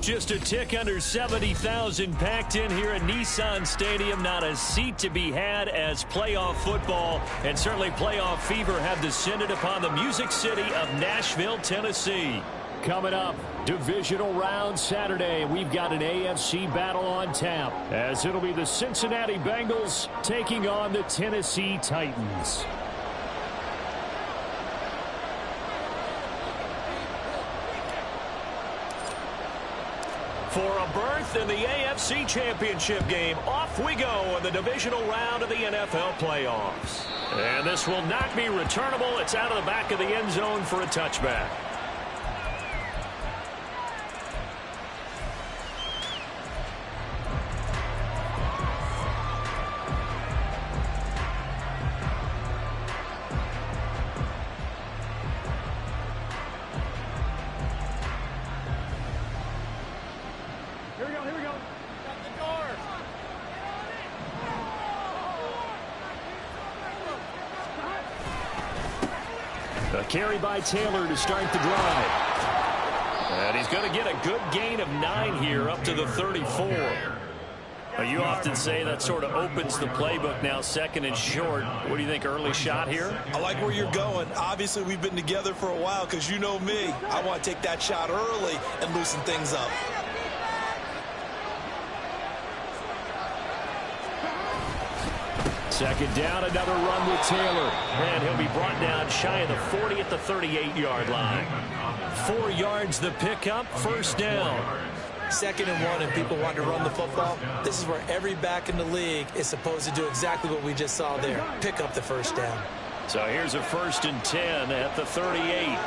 Just a tick under 70,000 packed in here at Nissan Stadium. Not a seat to be had as playoff football and certainly playoff fever have descended upon the Music City of Nashville, Tennessee. Coming up, divisional round Saturday. We've got an AFC battle on tap as it'll be the Cincinnati Bengals taking on the Tennessee Titans. For a berth in the AFC Championship game, off we go in the divisional round of the NFL playoffs. And this will not be returnable. It's out of the back of the end zone for a touchback. A carry by Taylor to start the drive. And he's going to get a good gain of 9 here up to the 34. You often say that sort of opens the playbook now, second and short. What do you think, early shot here? I like where you're going. Obviously, we've been together for a while because you know me. I want to take that shot early and loosen things up. Second down, another run with Taylor. And he'll be brought down shy of the 40 at the 38-yard line. 4 yards the pickup, first down. 2nd and 1 and people want to run the football. This is where every back in the league is supposed to do exactly what we just saw there. Pick up the first down. So here's a 1st and 10 at the 38.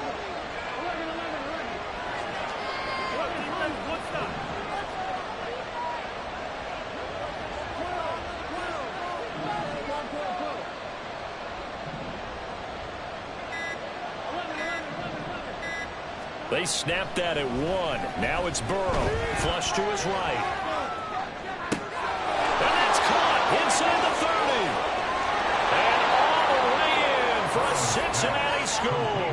They snapped that at 1. Now it's Burrow. Flush to his right. And that's caught inside the 30. And all the way in for a Cincinnati score.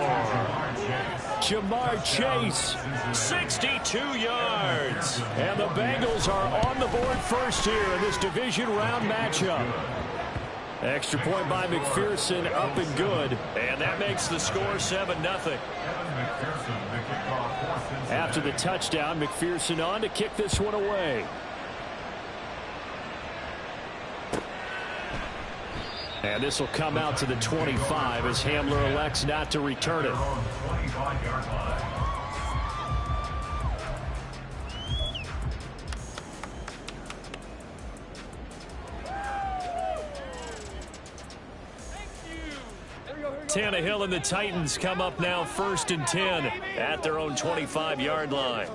Jamar Chase, 62 yards. And the Bengals are on the board first here in this division round matchup. Extra point by McPherson, up and good. And that makes the score 7-0. After the touchdown, McPherson on to kick this one away. And this will come out to the 25 as Hamler elects not to return it. Tannehill and the Titans come up now 1st and 10 at their own 25-yard line.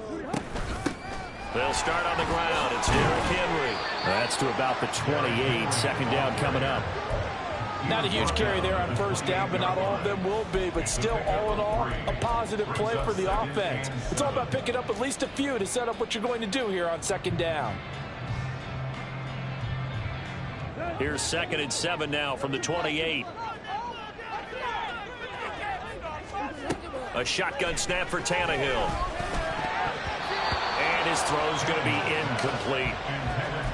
They'll start on the ground. It's Derrick Henry. That's to about the 28. 2nd down coming up. Not a huge carry there on 1st down, but not all of them will be. But still, all in all, a positive play for the offense. It's all about picking up at least a few to set up what you're going to do here on 2nd down. Here's 2nd and 7 now from the 28. A shotgun snap for Tannehill. And his throw's going to be incomplete.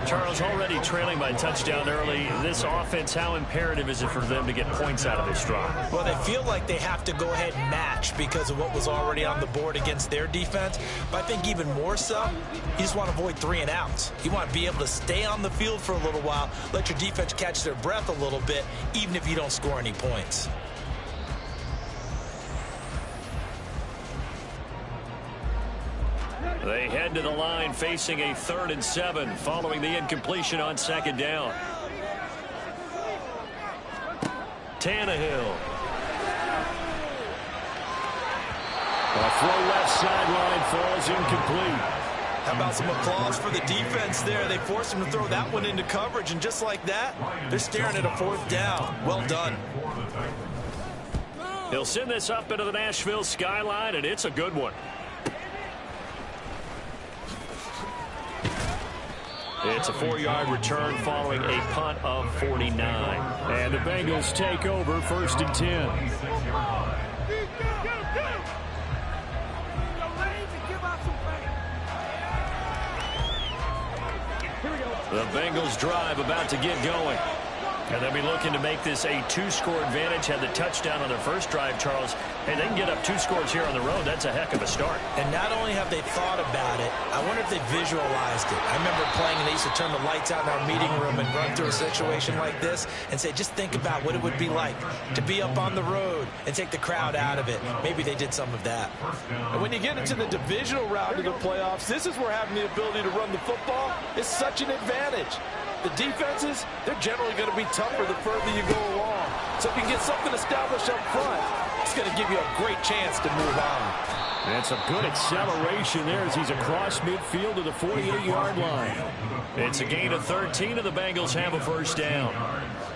Charles, already trailing by touchdown early. This offense, how imperative is it for them to get points out of this drive? Well, they feel like they have to go ahead and match because of what was already on the board against their defense. But I think even more so, you just want to avoid 3 and outs. You want to be able to stay on the field for a little while, let your defense catch their breath a little bit, even if you don't score any points. They head to the line facing a 3rd and 7 following the incompletion on 2nd down. Tannehill. A throw left sideline falls incomplete. How about some applause for the defense there? They forced him to throw that one into coverage, and just like that, they're staring at a 4th down. Well done. He'll send this up into the Nashville skyline, and it's a good one. It's a 4-yard return following a punt of 49. And the Bengals take over 1st and 10. The Bengals drive about to get going. And they'll be looking to make this a two-score advantage. Had the touchdown on their first drive, Charles. Hey, they can get up 2 scores here on the road. That's a heck of a start. And not only have they thought about it, I wonder if they visualized it. I remember playing, and they used to turn the lights out in our meeting room and run through a situation like this and say, just think about what it would be like to be up on the road and take the crowd out of it. Maybe they did some of that. And when you get into the divisional round of the playoffs, this is where having the ability to run the football is such an advantage. The defenses, they're generally going to be tougher the further you go along. So if you can get something established up front, it's going to give you a great chance to move on. That's a good acceleration there as he's across midfield to the 48-yard line. It's a gain of 13, and the Bengals have a first down.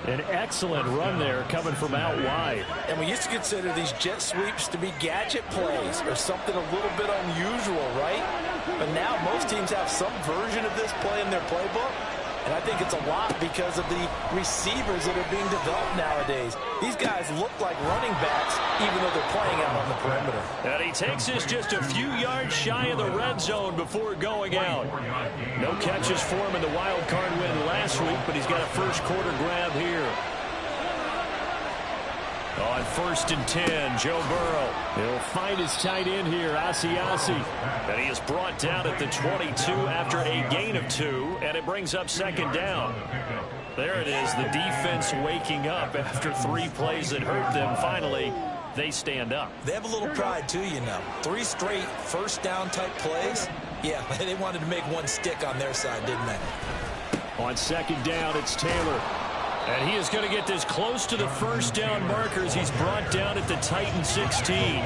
An excellent run there coming from out wide. And we used to consider these jet sweeps to be gadget plays or something a little bit unusual, right? But now most teams have some version of this play in their playbook. And I think it's a lot because of the receivers that are being developed nowadays. These guys look like running backs, even though they're playing out on the perimeter. And he takes us just a few yards shy of the red zone before going out. No catches for him in the wild card win last week, but he's got a first quarter grab here. On 1st and 10, Joe Burrow. He'll find his tight end here, Asiasi. And he is brought down at the 22 after a gain of 2, and it brings up 2nd down. There it is, the defense waking up after 3 plays that hurt them. Finally, they stand up. They have a little pride, too, you know. 3 straight first down type plays. Yeah, they wanted to make one stick on their side, didn't they? On 2nd down, it's Taylor. And he is going to get this close to the first down markers. He's brought down at the Titan 16.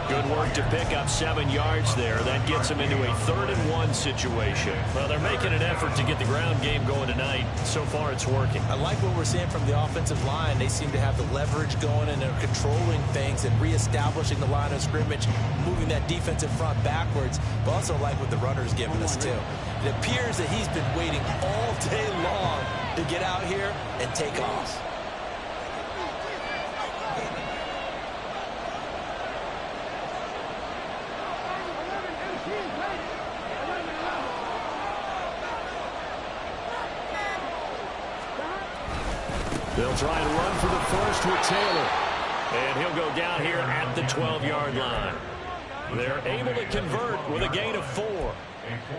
Good work to pick up 7 yards there. That gets him into a 3rd and 1 situation. Well, they're making an effort to get the ground game going tonight. So far, it's working. I like what we're seeing from the offensive line. They seem to have the leverage going, and they're controlling things and reestablishing the line of scrimmage, moving that defensive front backwards, but also like what the runner's giving us, too. It appears that he's been waiting all day long to get out here and take off. They'll try and run for the first with Taylor. And he'll go down here at the 12-yard line. They're able to convert with a gain of 4.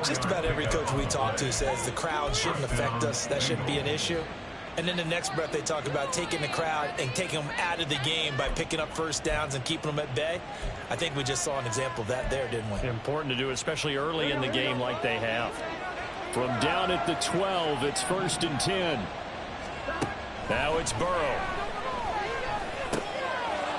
Just about every coach we talk to says the crowd shouldn't affect us. That shouldn't be an issue. And then the next breath they talk about taking the crowd and taking them out of the game by picking up first downs and keeping them at bay. I think we just saw an example of that there, didn't we? Important to do, especially early in the game like they have. From down at the 12, it's 1st and 10. Now it's Burrow.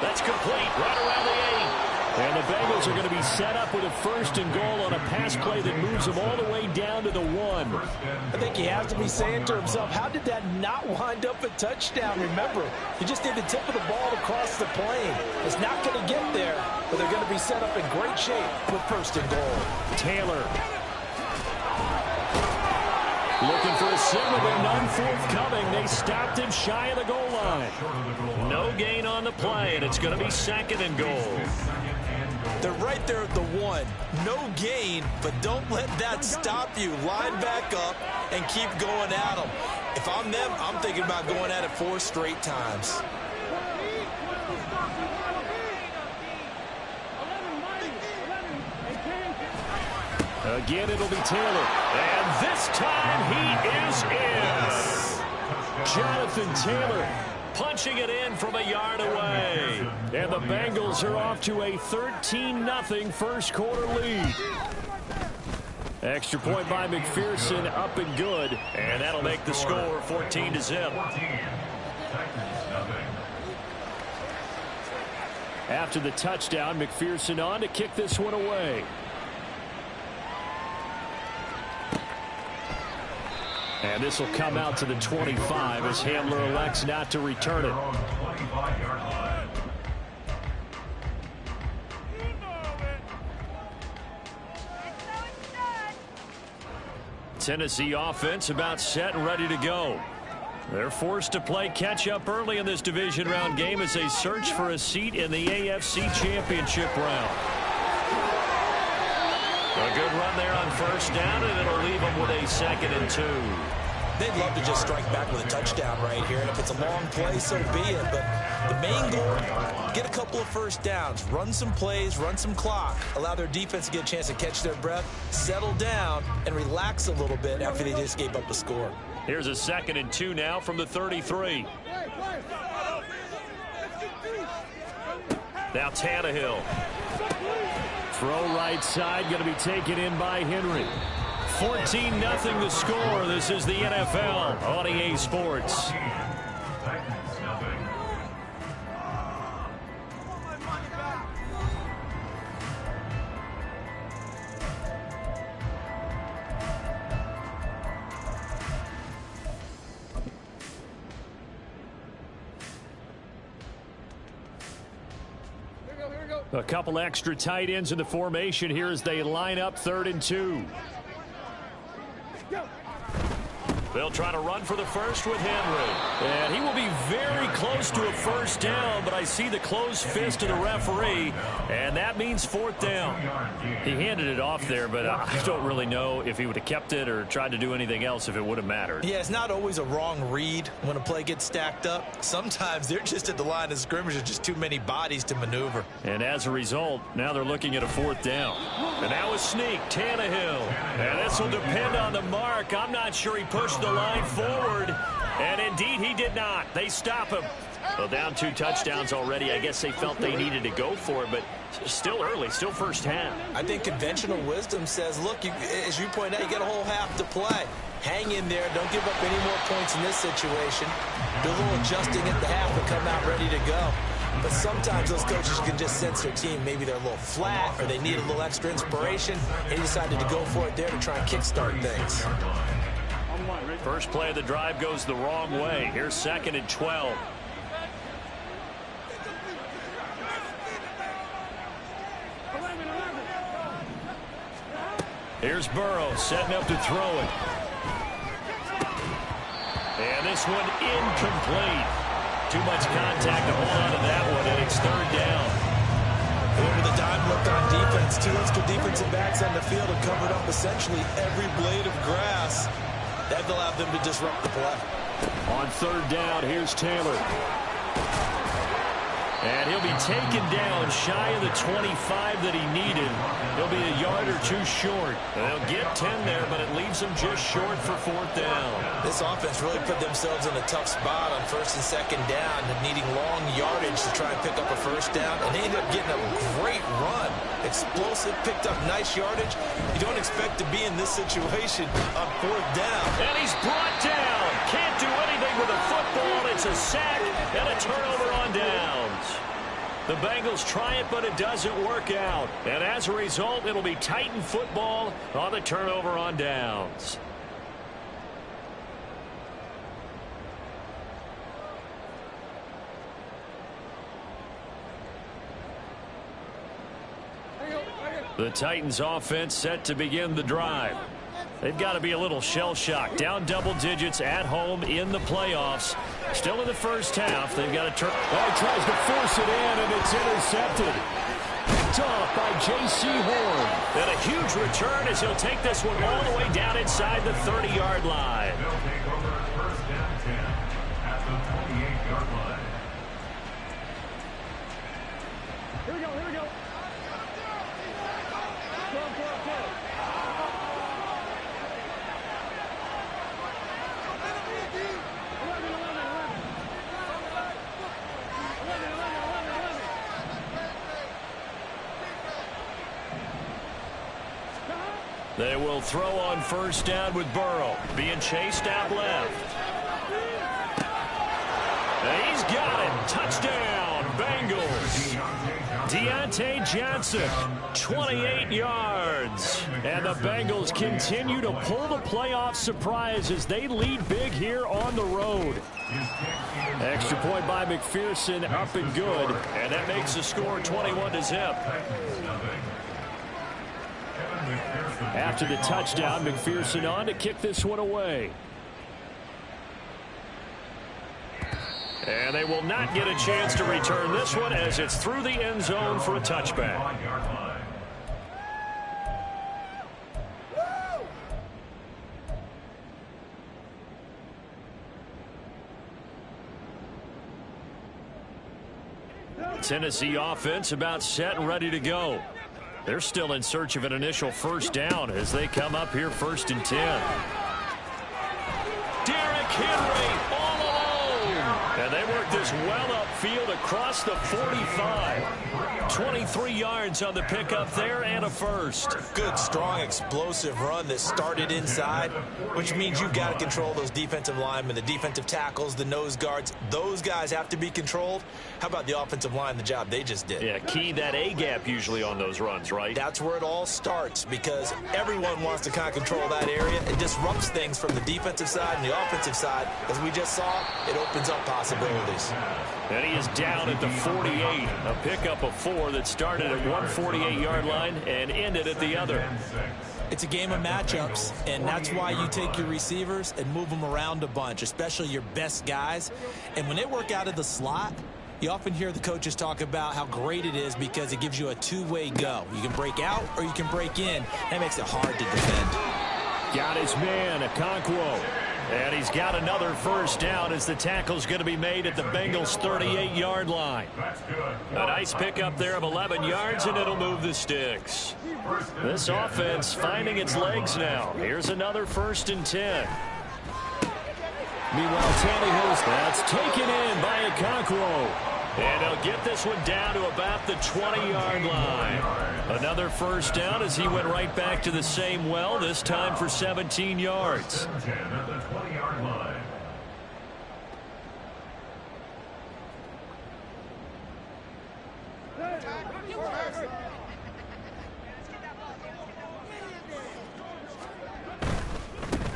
That's complete right around the 8. And the Bengals are going to be set up with a 1st and goal on a pass play that moves them all the way down to the 1. I think he has to be saying to himself, how did that not wind up a touchdown? Remember, he just did the tip of the ball to cross the plane. It's not going to get there, but they're going to be set up in great shape with 1st and goal. Taylor. Looking for a signal, but none forthcoming. They stopped him shy of the goal line. No gain on the play, and it's going to be 2nd and goal. They're right there at the 1. No gain, but don't let that stop you. Line back up and keep going at them. If I'm them, I'm thinking about going at it 4 straight times. Again, it'll be Taylor. And this time he is in. Jonathan Taylor punching it in from a yard away. And the Bengals are off to a 13-0 first quarter lead. Extra point by McPherson, up and good. And that'll make the score 14-0. After the touchdown, McPherson on to kick this one away. And this will come out to the 25 as Hamler elects not to return it. Tennessee offense about set and ready to go. They're forced to play catch-up early in this division round game as they search for a seat in the AFC Championship round. A good run there on first down, and it'll leave them with a 2nd and 2. They'd love to just strike back with a touchdown right here, and if it's a long play, so be it. But the main goal, get a couple of first downs, run some plays, run some clock, allow their defense to get a chance to catch their breath, settle down, and relax a little bit after they just gave up a score. Here's a 2nd and 2 now from the 33. Now Tannehill. Throw right side, going to be taken in by Henry. 14-0 the score. This is the NFL on EA Sports. A couple extra tight ends in the formation here as they line up 3rd and 2. They'll try to run for the first with Henry. And he will be very close to a first down, but I see the closed fist of the referee, and that means 4th down. He handed it off there, but I don't really know if he would have kept it or tried to do anything else if it would have mattered. Yeah, it's not always a wrong read when a play gets stacked up. Sometimes they're just at the line of scrimmage. There's just too many bodies to maneuver. And as a result, now they're looking at a 4th down. And now a sneak, Tannehill. And this will depend on the mark. I'm not sure he pushed the line forward, and indeed he did not. They stop him. Well, down 2 touchdowns already. I guess they felt they needed to go for it, but still early, still first half. I think conventional wisdom says, look, as you point out, you got a whole half to play. Hang in there. Don't give up any more points in this situation. Do a little adjusting at the half and come out ready to go. But sometimes those coaches can just sense their team. Maybe they're a little flat or they need a little extra inspiration, and he decided to go for it there to try and kickstart things. First play of the drive goes the wrong way. Here's 2nd and 12. Here's Burrow setting up to throw it. And this one incomplete. Too much contact to hold on to that one, and it's 3rd down. With a dime look on defense, 2 extra defensive backs on the field and covered up essentially every blade of grass. That allowed them to disrupt the play. On 3rd down, here's Taylor. And he'll be taken down shy of the 25 that he needed. He'll be a yard or 2 short. They'll get 10 there, but it leaves them just short for 4th down. This offense really put themselves in a tough spot on 1st and 2nd down, needing long yardage to try and pick up a first down, and they ended up getting a great run. Explosive, picked up nice yardage. You don't expect to be in this situation on 4th down. And he's brought down. Can't do anything with a football. It's a sack and a turnover on downs. The Bengals try it, but it doesn't work out. And as a result, it'll be Titan football on the turnover on downs. The Titans offense set to begin the drive. They've got to be a little shell-shocked. Down double digits at home in the playoffs. Still in the first half. They've got to turn. Oh, he tries to force it in, and it's intercepted. Picked off by J.C. Horn. And a huge return as he'll take this one all the way down inside the 30-yard line. Here we go, here we go. They will throw on first down with Burrow. Being chased out left. And he's got it. Touchdown, Bengals. Deontay Johnson, 28 yards. And the Bengals continue to pull the playoff surprise as they lead big here on the road. Extra point by McPherson, up and good. And that makes the score 21-0. After the touchdown, McPherson on to kick this one away. And they will not get a chance to return this one as it's through the end zone for a touchback. Tennessee offense about set and ready to go. They're still in search of an initial first down as they come up here 1st and 10. Derrick Henry all alone. And they work this well upfield across the 45. 23 yards on the pickup there and a first. Good, strong, explosive run that started inside, which means you've got to control those defensive linemen, the defensive tackles, the nose guards. Those guys have to be controlled. How about the offensive line, the job they just did? Yeah, key that A-gap usually on those runs, right? That's where it all starts because everyone wants to kind of control that area. It disrupts things from the defensive side and the offensive side. As we just saw, it opens up possibilities. And he is down at the 48. A pickup of 4 that started at 148-yard line and ended at the other. It's a game of matchups, and that's why you take your receivers and move them around a bunch, especially your best guys. And when they work out of the slot, you often hear the coaches talk about how great it is because it gives you a two-way go. You can break out or you can break in. That makes it hard to defend. Got his man, Okonkwo. And he's got another first down as the tackle's going to be made at the Bengals' 38-yard line. A nice pickup there of 11 yards, and it'll move the sticks. This offense finding its legs now. Here's another 1st and 10. Meanwhile, Tannehill's that's taken in by Okonkwo. And he'll get this one down to about the 20-yard line. Another first down as he went right back to the same well, this time for 17 yards.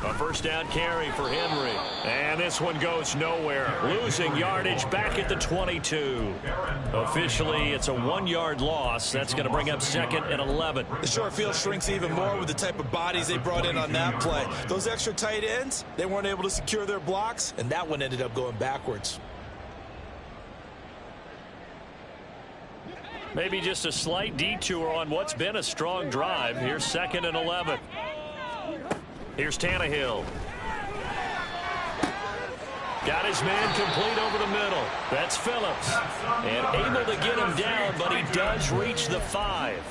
A first down carry for Henry. And this one goes nowhere. Losing yardage back at the 22. Officially, it's a 1-yard loss. That's going to bring up 2nd and 11. The short field shrinks even more with the type of bodies they brought in on that play. Those extra tight ends, they weren't able to secure their blocks, and that one ended up going backwards. Maybe just a slight detour on what's been a strong drive. Here's 2nd and 11. Here's Tannehill. Got his man complete over the middle. That's Phillips. And able to get him down, but he does reach the 5.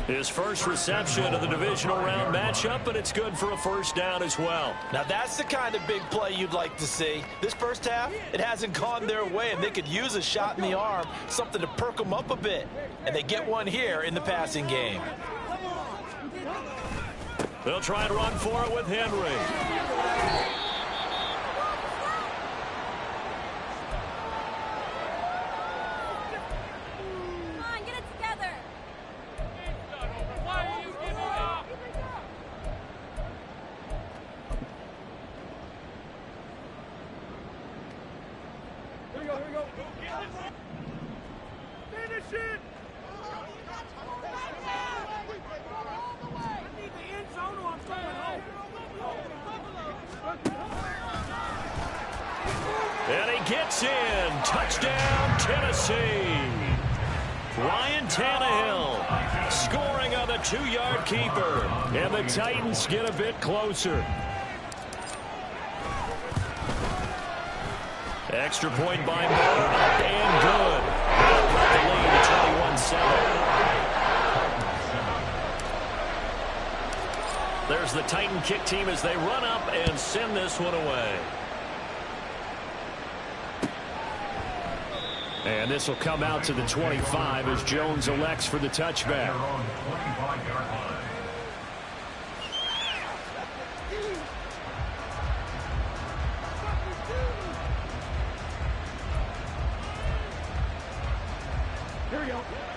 His first reception of the divisional round matchup, and it's good for a first down as well. Now that's the kind of big play you'd like to see. This first half, it hasn't gone their way, and they could use a shot in the arm, something to perk them up a bit. And they get one here in the passing game. They'll try and run for it with Henry. Come on, get it together. Why are you giving up? Here we go, here we go. Finish it! And he gets in. Touchdown, Tennessee. Ryan Tannehill scoring on the 2-yard keeper. And the Titans get a bit closer. Extra point by Miller, up and good. The lead to 21-7. There's the Titan kick team as they run up and send this one away. And this will come out to the 25 as Jones elects for the touchback.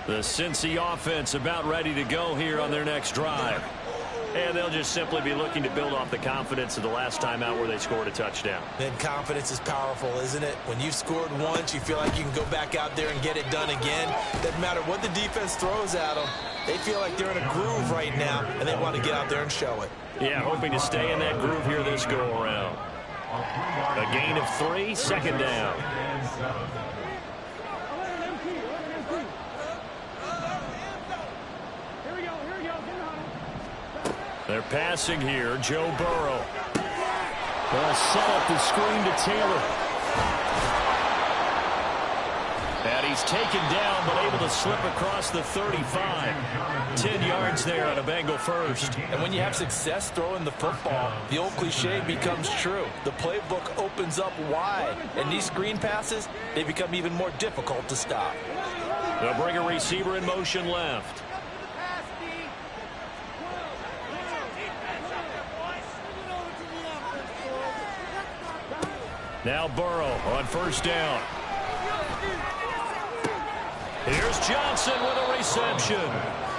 The Cincy offense about ready to go here on their next drive. And they'll just simply be looking to build off the confidence of the last time out where they scored a touchdown. Then confidence is powerful, isn't it? When you've scored once, you feel like you can go back out there and get it done again. Doesn't matter what the defense throws at them. They feel like they're in a groove right now, and they want to get out there and show it. Yeah, hoping to stay in that groove here this go-around. A gain of 3, 2nd down. They're passing here. Joe Burrow. They'll set up the screen to Taylor. And he he's taken down, but able to slip across the 35. 10 yards there on a Bengal first. And when you have success throwing the football, the old cliche becomes true. The playbook opens up wide, and these screen passes, they become even more difficult to stop. They'll bring a receiver in motion left. Now Burrow on first down. Here's Johnson with a reception.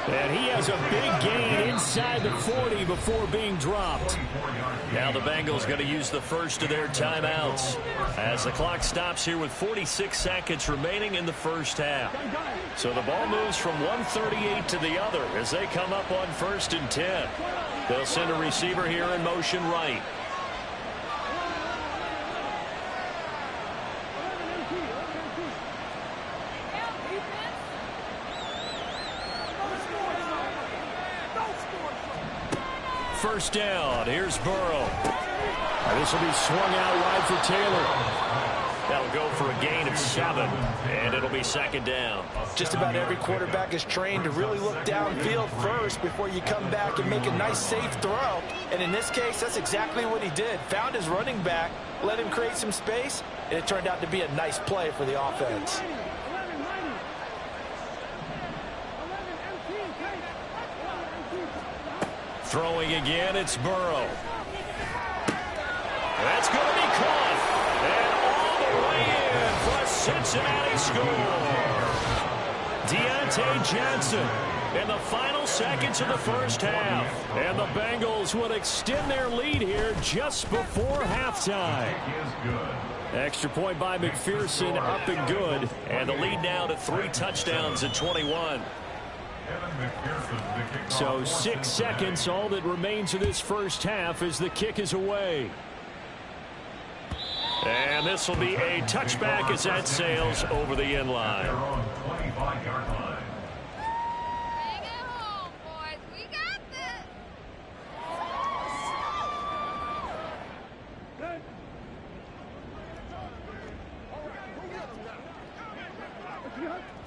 And he has a big gain inside the 40 before being dropped. Now the Bengals going to use the first of their timeouts as the clock stops here with 46 seconds remaining in the first half. So the ball moves from 138 to the other as they come up on 1st and 10. They'll send a receiver here in motion right. First down. Here's Burrow. This will be swung out wide for Taylor. That'll go for a gain of 7, and it'll be 2nd down. Just about every quarterback is trained to really look downfield first before you come back and make a nice, safe throw. And in this case, that's exactly what he did. Found his running back, let him create some space, and it turned out to be a nice play for the offense. Throwing again, it's Burrow. That's going to be caught. And all the way in for a Cincinnati score. Deontay Johnson in the final seconds of the first half. And the Bengals will extend their lead here just before halftime. Extra point by McPherson, up and good. And the lead now to 3 touchdowns at 21. So 6 seconds, all that remains of this first half as the kick is away. And this will be a touchback as that sails over the end line. Bring it home, boys. We got this.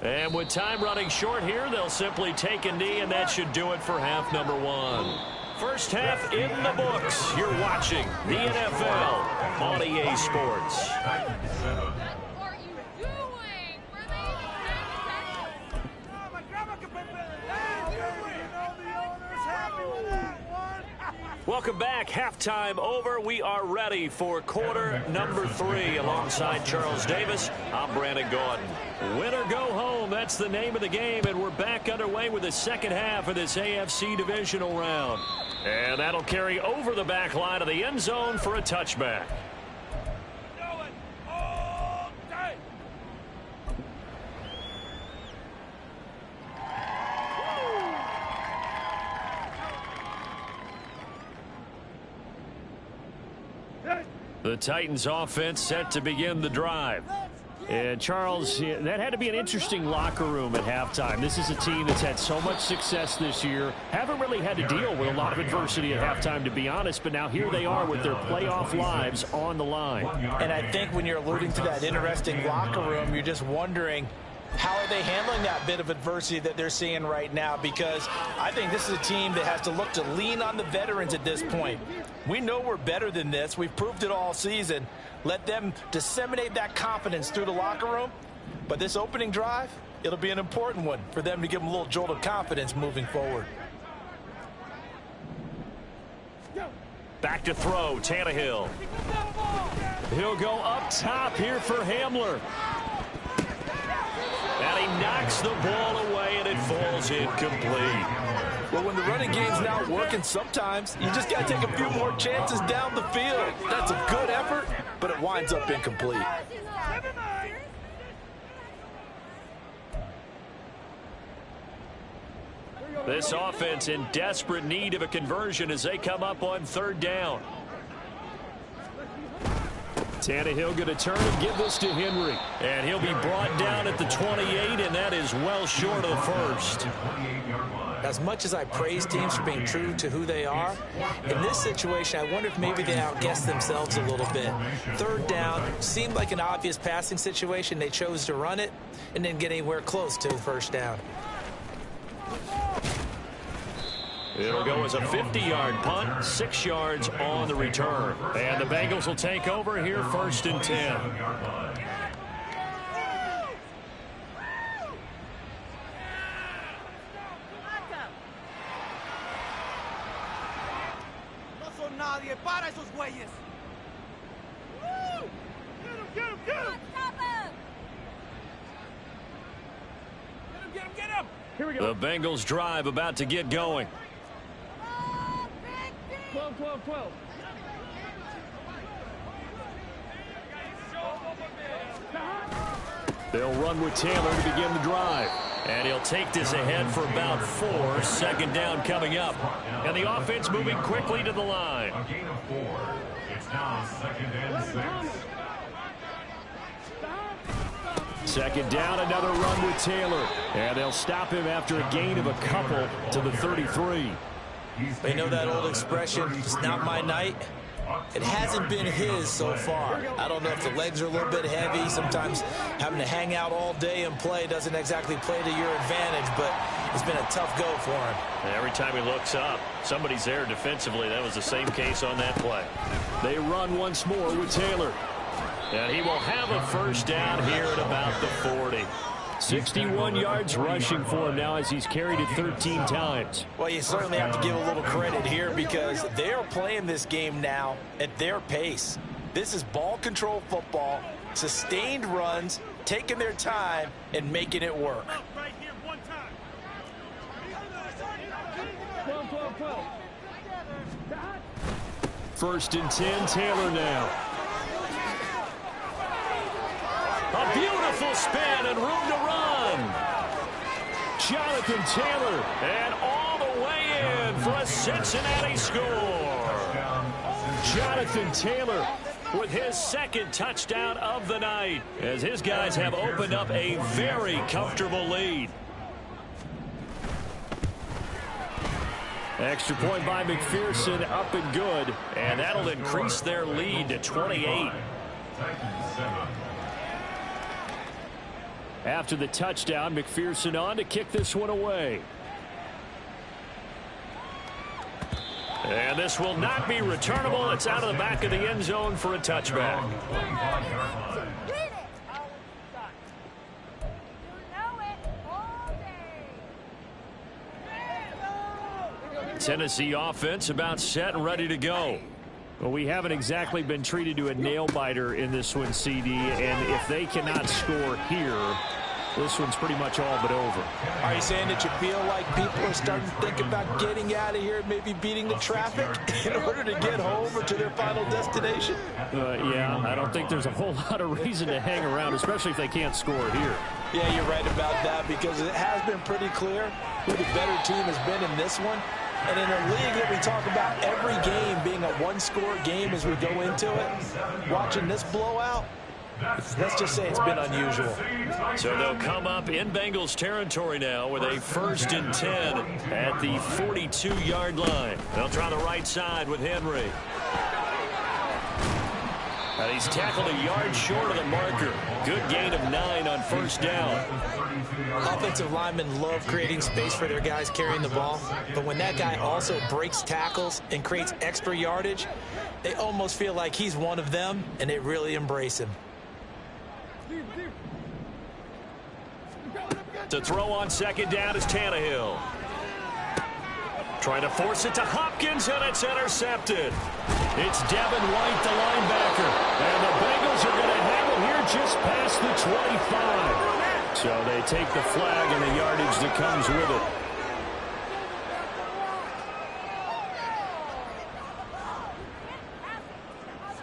And with time running short here, they'll simply take a knee, and that should do it for half number 1. First half in the books. You're watching the NFL on EA Sports. What are you doing? Were they Welcome back. Halftime over. We are ready for quarter number 3 alongside Charles Davis. I'm Brandon Gordon. Win or go home. That's the name of the game, and we're back underway with the second half of this AFC divisional round. And that'll carry over the back line of the end zone for a touchback. The Titans offense set to begin the drive. And Charles, that had to be an interesting locker room at halftime. This is a team that's had so much success this year. Haven't really had to deal with a lot of adversity at halftime, to be honest. But now here they are with their playoff lives on the line. And I think when you're alluding to that interesting locker room, you're just wondering, how are they handling that bit of adversity that they're seeing right now? Because I think this is a team that has to look to lean on the veterans at this point. We know we're better than this. We've proved it all season. Let them disseminate that confidence through the locker room. But this opening drive, it'll be an important one for them to give them a little jolt of confidence moving forward. Back to throw, Tannehill. He'll go up top here for Hamler. And he knocks the ball away, and it falls incomplete. Well, when the running game's not working, sometimes you just got to take a few more chances down the field. That's a good effort, but it winds up incomplete. This offense in desperate need of a conversion as they come up on 3rd down. Tannehill going to turn and give this to Henry. And he'll be brought down at the 28, and that is well short of the first. as much as I praise teams for being true to who they are, in this situation, I wonder if maybe they outguessed themselves a little bit. Third down seemed like an obvious passing situation. They chose to run it and didn't get anywhere close to first down. It'll go as a 50-yard punt, 6 yards on the return. And the Bengals will take over here, 1st and 10. Nadie para esos güeyes. Get him, get him, get him. Here we go. The Bengals drive about to get going. 12, 12, 12. They'll run with Taylor to begin the drive. And he'll take this ahead for about 4. 2nd down coming up. And the offense moving quickly to the line. A gain of 4. It's now 2nd and 6. 2nd down, another run with Taylor. And they'll stop him after a gain of a couple to the 33. They know that old expression, it's not my night. It hasn't been his so far. I don't know if the legs are a little bit heavy. Sometimes having to hang out all day and play doesn't exactly play to your advantage, but it's been a tough go for him. And every time he looks up, somebody's there defensively. That was the same case on that play. They run once more with Taylor. And he will have a 1st down here at about the 40. 61 yards rushing for him now as he's carried it 13 times. Well, you certainly have to give a little credit here because they're playing this game now at their pace. This is ball control football, sustained runs, taking their time, and making it work. Right here, one time. 12, 12, 12. 1st and 10, Taylor now. A beautiful spin and room to run. Jonathan Taylor, and all the way in for a Cincinnati score. Jonathan Taylor with his 2nd touchdown of the night as his guys have opened up a very comfortable lead. Extra point by McPherson, up and good, and that'll increase their lead to 28. After the touchdown, McPherson on to kick this one away. And this will not be returnable. It's out of the back of the end zone for a touchback. Tennessee offense about set and ready to go. Well, we haven't exactly been treated to a nail-biter in this one, CD, and if they cannot score here, this one's pretty much all but over. Are you saying that you feel like people are starting to think about getting out of here and maybe beating the traffic in order to get home or to their final destination? Yeah, I don't think there's a whole lot of reason to hang around, especially if they can't score here. Yeah, you're right about that because it has been pretty clear who the better team has been in this one. And in a league that we talk about every game being a one-score game as we go into it, watching this blowout, let's just say it's been unusual. So they'll come up in Bengals territory now with a 1st and 10 at the 42-yard line. They'll try the right side with Henry. And he's tackled a yard short of the marker. Good gain of 9 on 1st down. Offensive linemen love creating space for their guys carrying the ball, but when that guy also breaks tackles and creates extra yardage, they almost feel like he's one of them, and they really embrace him. To throw on 2nd down is Tannehill. Trying to force it to Hopkins, and it's intercepted. It's Devin White, the linebacker. And the Bengals are going to have him here just past the 25. So they take the flag and the yardage that comes with it.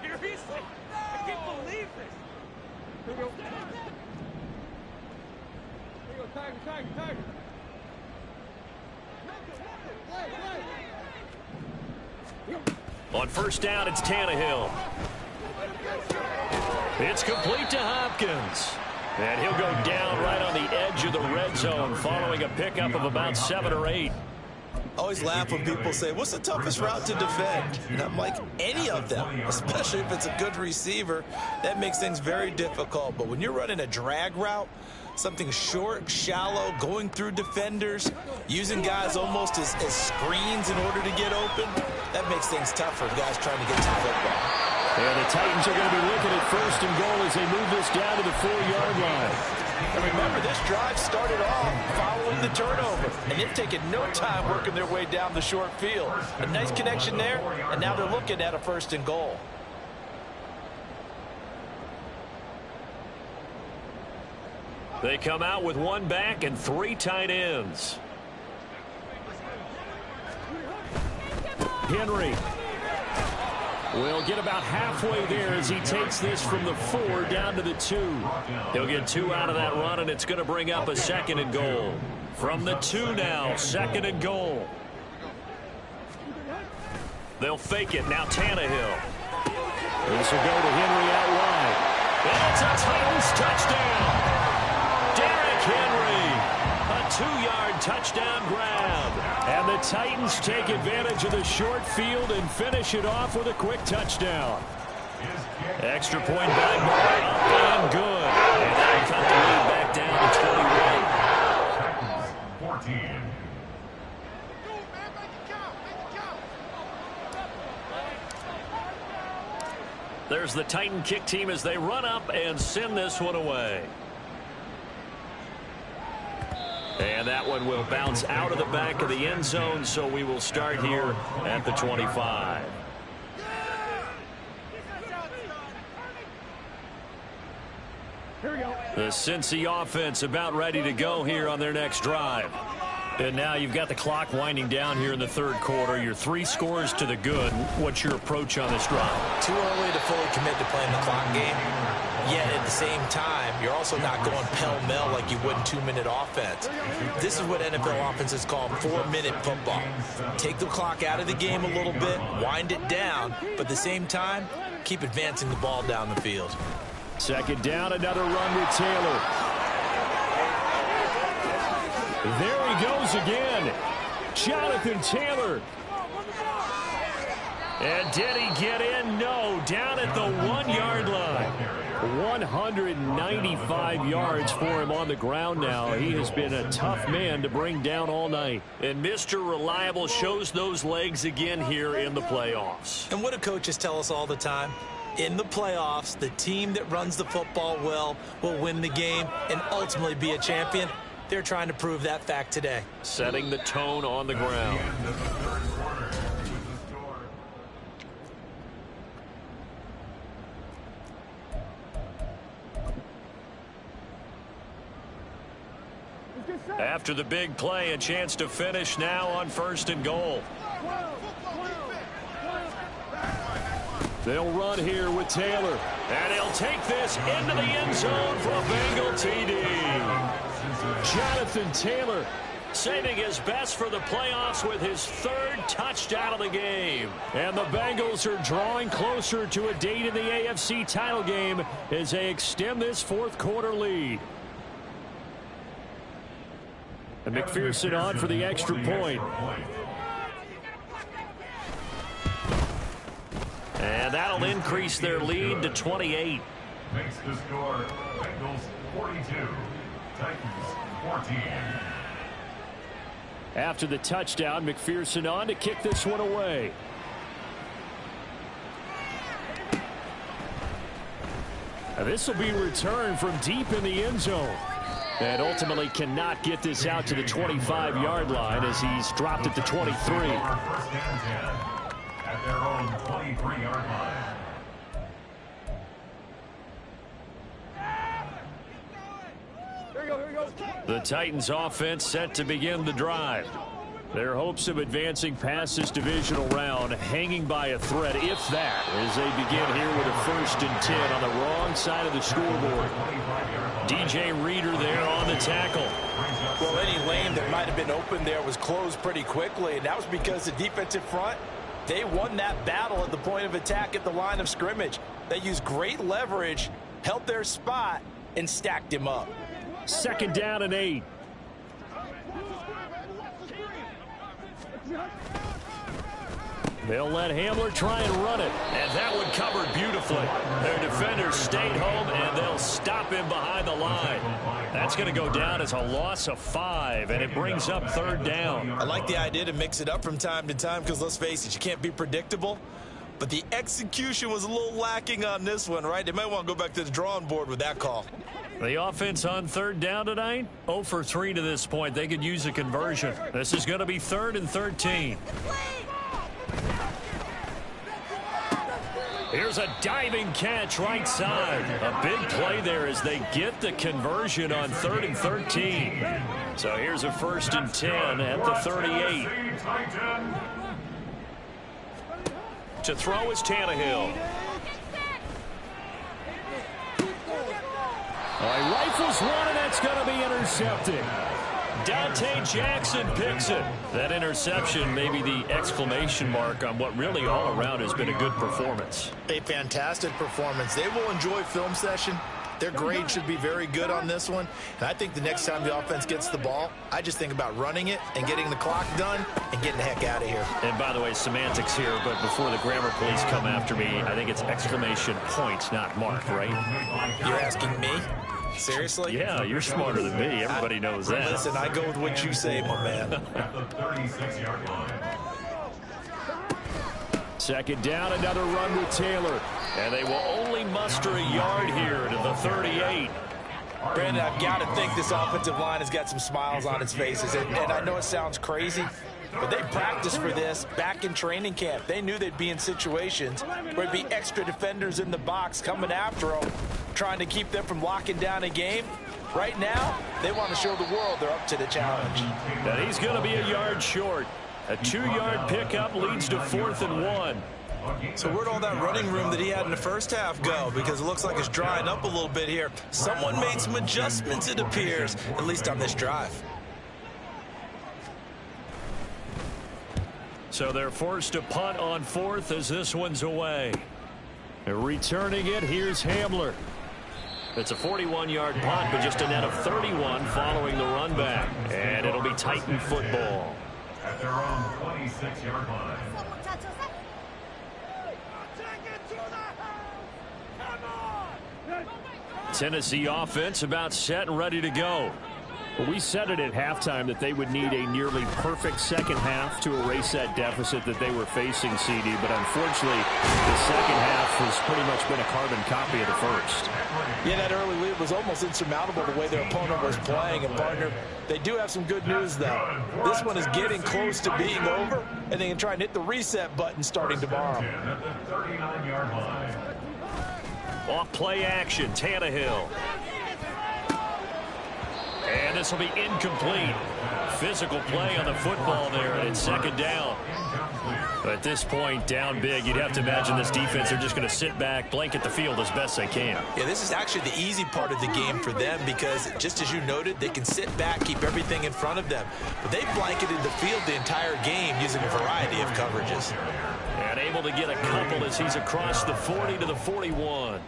Seriously? I can't believe this. Here we go. Here we go, Tiger, Tiger, Tiger. On 1st down, it's Tannehill. It's complete to Hopkins. And he'll go down right on the edge of the red zone following a pickup of about 7 or 8. always laugh when people say, what's the toughest route to defend? And I'm like, any of them, especially if it's a good receiver. That makes things very difficult. But when you're running a drag route, something short, shallow, going through defenders, using guys almost as screens in order to get open, that makes things tough for guys trying to get to the football. And the Titans are going to be looking at first and goal as they move this down to the 4-yard line. And remember, this drive started off following the turnover, and they've taken no time working their way down the short field. A nice connection there, and now they're looking at a first and goal. They come out with one back and 3 tight ends. Henry will get about halfway there as he takes this from the 4 down to the 2. He'll get 2 out of that run, and it's going to bring up a second and goal. From the 2 now, second and goal. They'll fake it. Now Tannehill. This will go to Henry out wide. And it's a Titans touchdown. Derrick Henry, a 2-yard touchdown grab. And the Titans take advantage of the short field and finish it off with a quick touchdown. Extra point by Moore, up and good. And that'll cut the lead back down to 21. 14. There's the Titan kick team as they run up and send this one away. And that one will bounce out of the back of the end zone, so we will start here at the 25. Here we go. The Cincy offense about ready to go here on their next drive. And now you've got the clock winding down here in the third quarter. You're 3 scores to the good. What's your approach on this drive? Too early to fully commit to playing the clock game. Yet at the same time, you're also not going pell-mell like you would in 2-minute offense. This is what NFL offenses call 4-minute football. Take the clock out of the game a little bit, wind it down, but at the same time, keep advancing the ball down the field. Second down, another run with Taylor. There he goes again. Jonathan Taylor. And did he get in? No, down at the 1-yard line. 195 yards for him on the ground now. He has been a tough man to bring down all night. And Mr. Reliable shows those legs again here in the playoffs. And what do coaches tell us all the time? In the playoffs, the team that runs the football well will win the game and ultimately be a champion. They're trying to prove that fact today. Setting the tone on the ground. After the big play, a chance to finish now on first and goal. They'll run here with Taylor. And he'll take this into the end zone for a Bengal TD. Jonathan Taylor saving his best for the playoffs with his 3rd touchdown of the game. And the Bengals are drawing closer to a date in the AFC title game as they extend this 4th quarter lead. And McPherson on for the extra point. And that'll increase their lead to 28. Makes the score Bengals 42, Titans 14. After the touchdown, McPherson on to kick this one away. This will be returned from deep in the end zone. And ultimately cannot get this out to the 25-yard line as he's dropped at the 23. First and 10 at their own 23-yard line. Here we go, here we go. The Titans offense set to begin the drive. Their hopes of advancing past this divisional round hanging by a thread, if that, as they begin here with a 1st and 10 on the wrong side of the scoreboard. DJ Reader there on the tackle. Well, any lane that might have been open there was closed pretty quickly, and that was because the defensive front, they won that battle at the point of attack at the line of scrimmage. They used great leverage, held their spot, and stacked him up. Second down and 8. They'll let Hamler try and run it. And that one covered beautifully. Their defenders stayed home, and they'll stop him behind the line. That's going to go down as a loss of 5, and it brings up 3rd down. I like the idea to mix it up from time to time because, let's face it, you can't be predictable. But the execution was a little lacking on this one, right? They might want to go back to the drawing board with that call. The offense on 3rd down tonight, 0 for 3 to this point. They could use a conversion. This is going to be 3rd and 13. Here's a diving catch right side. A big play there as they get the conversion on 3rd and 13. So here's a 1st and 10 at the 38. To throw is Tannehill. Rifles one, and that's going to be intercepted. Dante Jackson picks it. That interception may be the exclamation mark on what really all around has been a good performance. A fantastic performance. They will enjoy film session. Their grade should be very good on this one. And I think the next time the offense gets the ball, I just think about running it and getting the clock done and getting the heck out of here. And by the way, semantics here, but before the grammar police come after me, I think it's exclamation point, not mark, right? You're asking me? Seriously? Yeah, you're smarter than me. Everybody knows that. Listen, I go with what you say, my man. At the 36-yard line. 2nd down, another run with Taylor. And they will only muster a yard here to the 38. Brandon, I've got to think this offensive line has got some smiles on its faces. And I know it sounds crazy, but they practiced for this back in training camp. They knew they'd be in situations where there'd be extra defenders in the box coming after them, trying to keep them from locking down a game. Right now, they want to show the world they're up to the challenge. And he's going to be a yard short. A 2-yard pickup leads to 4th and 1. So where'd all that running room that he had in the first half go? Because it looks like it's drying up a little bit here. Someone made some adjustments, it appears, at least on this drive. So they're forced to punt on 4th as this one's away. Returning it, here's Hamler. It's a 41-yard punt, but just a net of 31 following the run back. And it'll be Titan football. At their own 26-yard line. Tennessee offense about set and ready to go. Well, we said it at halftime that they would need a nearly perfect second half to erase that deficit that they were facing, CD. But unfortunately, the second half has pretty much been a carbon copy of the first. Yeah, that early lead was almost insurmountable the way their opponent was playing. And, partner, they do have some good news, though. This one is getting close to being over, and they can try and hit the reset button starting tomorrow. At the 39-yard line. Off play action, Tannehill. And this will be incomplete. Physical play on the football there, and it's 2nd down. But at this point, down big, you'd have to imagine this defense, they're just going to sit back, blanket the field as best they can. Yeah, this is actually the easy part of the game for them because, just as you noted, they can sit back, keep everything in front of them. But they blanketed the field the entire game using a variety of coverages. And able to get a couple as he's across the 40 to the 41.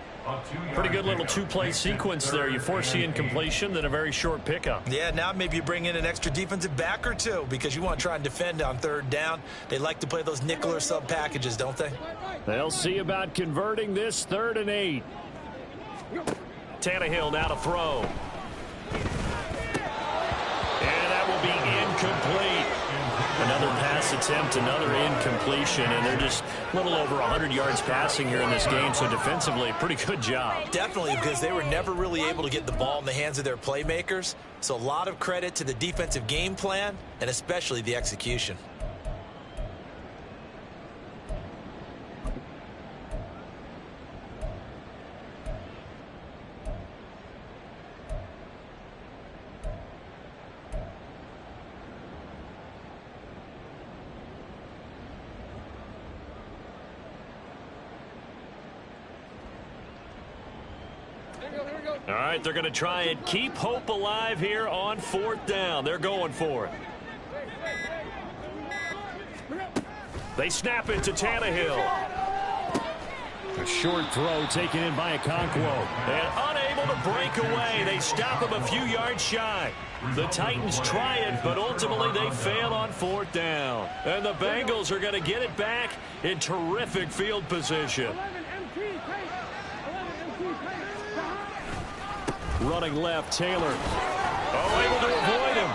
Pretty good little 2-play sequence there. You force the incompletion, then a very short pickup. Yeah, now maybe you bring in an extra defensive back or two because you want to try and defend on 3rd down. They like to play those nickel or sub packages, don't they? They'll see about converting this 3rd and 8. Tannehill now to throw. And that will be incomplete. Another pass attempt, another incompletion, and they're just a little over 100 yards passing here in this game, so defensively, pretty good job. Definitely, because they were never really able to get the ball in the hands of their playmakers, so a lot of credit to the defensive game plan, and especially the execution. All right, they're going to try and keep hope alive here on 4th down. They're going for it. They snap it to Tannehill. A short throw taken in by Okonkwo. And unable to break away. They stop him a few yards shy. The Titans try it, but ultimately they fail on 4th down. And the Bengals are going to get it back in terrific field position. Running left, Taylor. Oh, able to avoid him.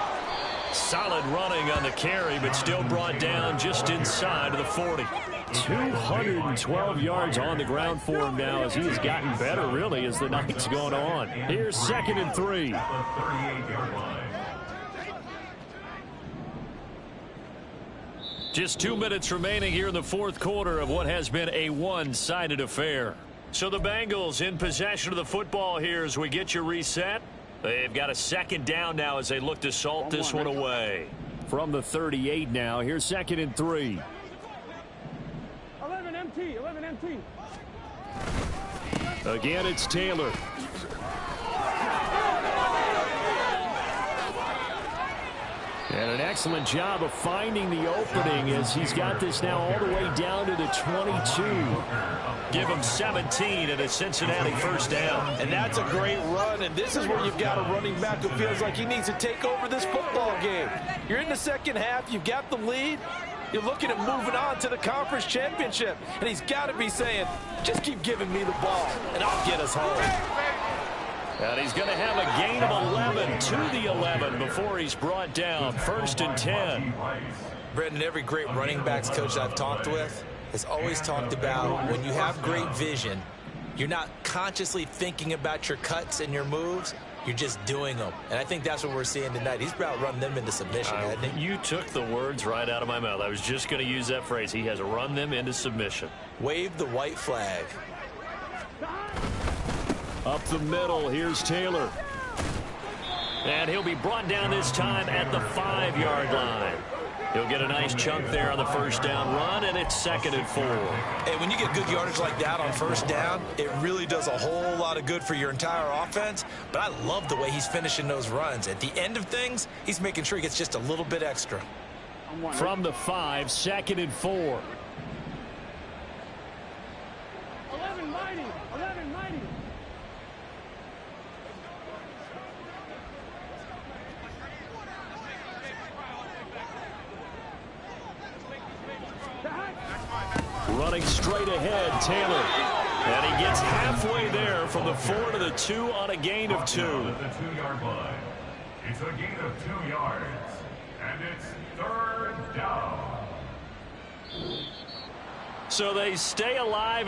Solid running on the carry, but still brought down just inside of the 40. 212 yards on the ground for him now as he has gotten better, really, as the night's gone on. Here's 2nd and 3. Just 2 minutes remaining here in the 4th quarter of what has been a one-sided affair. So the Bengals in possession of the football here as we get you reset. They've got a 2nd down now as they look to salt this one away. From the 38 now, here's 2nd and 3. 11 MT, 11 MT. Again, it's Taylor. And an excellent job of finding the opening as he's got this now all the way down to the 22. Give him 17 and a Cincinnati 1st down. And that's a great run, and this is where you've got a running back who feels like he needs to take over this football game. You're in the 2nd half, you've got the lead. You're looking at moving on to the conference championship, and he's got to be saying, just keep giving me the ball, and I'll get us home. And he's going to have a gain of 11 to the 11 before he's brought down. 1st and 10. Brendan, every great running backs coach I've talked with has always talked about when you have great vision, you're not consciously thinking about your cuts and your moves. You're just doing them. And I think that's what we're seeing tonight. He's about run them into submission, hasn't he? You took the words right out of my mouth. I was just going to use that phrase. He has run them into submission. Wave the white flag. Up the middle, here's Taylor. And he'll be brought down this time at the 5-yard line. He'll get a nice chunk there on the 1st down run, and it's 2nd and 4. Hey, when you get good yardage like that on 1st down, it really does a whole lot of good for your entire offense. But I love the way he's finishing those runs. At the end of things, he's making sure he gets just a little bit extra. From the 5, 2nd and 4. 11 mighty, 11 mighty. Running straight ahead, Taylor. And he gets halfway there from the 4 to the 2 on a gain of 2. The 2-yard line. It's a gain of 2 yards. And it's 3rd down. So they stay alive.